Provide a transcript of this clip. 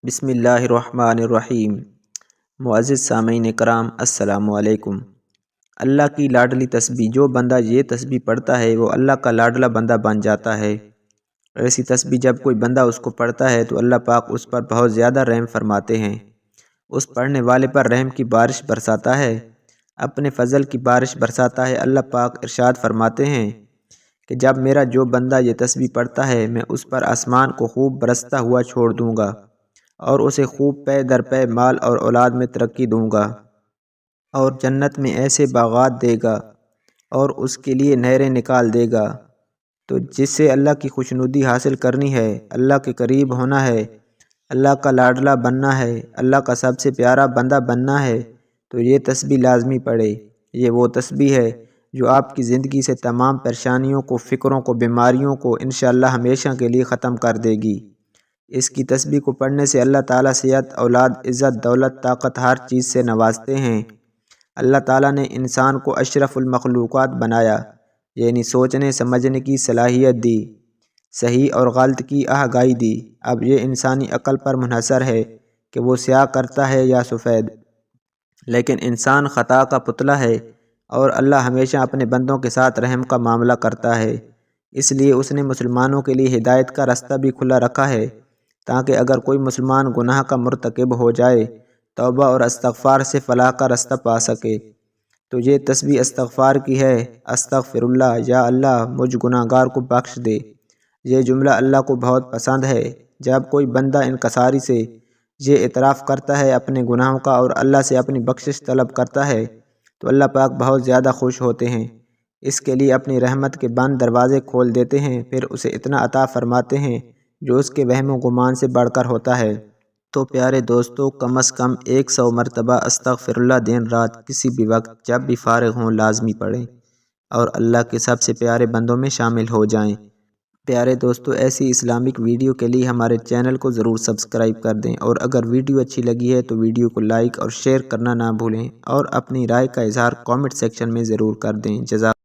بسم اللہ الرحمن الرحیم۔ معزز سامعین کرام، السلام علیکم۔ اللہ کی لاڈلی تسبیح، جو بندہ یہ تسبیح پڑھتا ہے وہ اللہ کا لاڈلا بندہ بن جاتا ہے۔ ایسی تسبیح جب کوئی بندہ اس کو پڑھتا ہے تو اللہ پاک اس پر بہت زیادہ رحم فرماتے ہیں، اس پڑھنے والے پر رحم کی بارش برساتا ہے، اپنے فضل کی بارش برساتا ہے۔ اللہ پاک ارشاد فرماتے ہیں کہ جب میرا جو بندہ یہ تسبیح پڑھتا ہے میں اس پر آسمان کو خوب برستا ہوا چھوڑ دوں گا اور اسے خوب پے در پے مال اور اولاد میں ترقی دوں گا، اور جنت میں ایسے باغات دے گا اور اس کے لیے نہریں نکال دے گا۔ تو جس سے اللہ کی خوشنودی حاصل کرنی ہے، اللہ کے قریب ہونا ہے، اللہ کا لاڈلا بننا ہے، اللہ کا سب سے پیارا بندہ بننا ہے، تو یہ تسبیح لازمی پڑھے۔ یہ وہ تسبیح ہے جو آپ کی زندگی سے تمام پریشانیوں کو، فکروں کو، بیماریوں کو انشاءاللہ ہمیشہ کے لیے ختم کر دے گی۔ اس کی تسبیح کو پڑھنے سے اللہ تعالیٰ صحت، اولاد، عزت، دولت، طاقت ہر چیز سے نوازتے ہیں۔ اللہ تعالیٰ نے انسان کو اشرف المخلوقات بنایا، یعنی سوچنے سمجھنے کی صلاحیت دی، صحیح اور غلط کی آگاہی دی۔ اب یہ انسانی عقل پر منحصر ہے کہ وہ سیاہ کرتا ہے یا سفید، لیکن انسان خطا کا پتلا ہے اور اللہ ہمیشہ اپنے بندوں کے ساتھ رحم کا معاملہ کرتا ہے۔ اس لیے اس نے مسلمانوں کے لیے ہدایت کا راستہ بھی کھلا رکھا ہے، تاکہ اگر کوئی مسلمان گناہ کا مرتکب ہو جائے توبہ اور استغفار سے فلاح کا راستہ پا سکے۔ تو یہ تسبیح استغفار کی ہے۔ استغفر اللہ، یا اللہ مجھ گناہ گار کو بخش دے۔ یہ جملہ اللہ کو بہت پسند ہے۔ جب کوئی بندہ انکساری سے یہ اعتراف کرتا ہے اپنے گناہوں کا اور اللہ سے اپنی بخشش طلب کرتا ہے تو اللہ پاک بہت زیادہ خوش ہوتے ہیں، اس کے لیے اپنی رحمت کے بند دروازے کھول دیتے ہیں، پھر اسے اتنا عطا فرماتے ہیں جو اس کے وہم و گمان سے بڑھ کر ہوتا ہے۔ تو پیارے دوستو، کم از کم 100 مرتبہ استغفر اللہ دن رات کسی بھی وقت جب بھی فارغ ہوں لازمی پڑھیں اور اللہ کے سب سے پیارے بندوں میں شامل ہو جائیں۔ پیارے دوستو، ایسی اسلامک ویڈیو کے لیے ہمارے چینل کو ضرور سبسکرائب کر دیں، اور اگر ویڈیو اچھی لگی ہے تو ویڈیو کو لائک اور شیئر کرنا نہ بھولیں، اور اپنی رائے کا اظہار کامنٹ سیکشن میں ضرور کر دیں۔ جزاک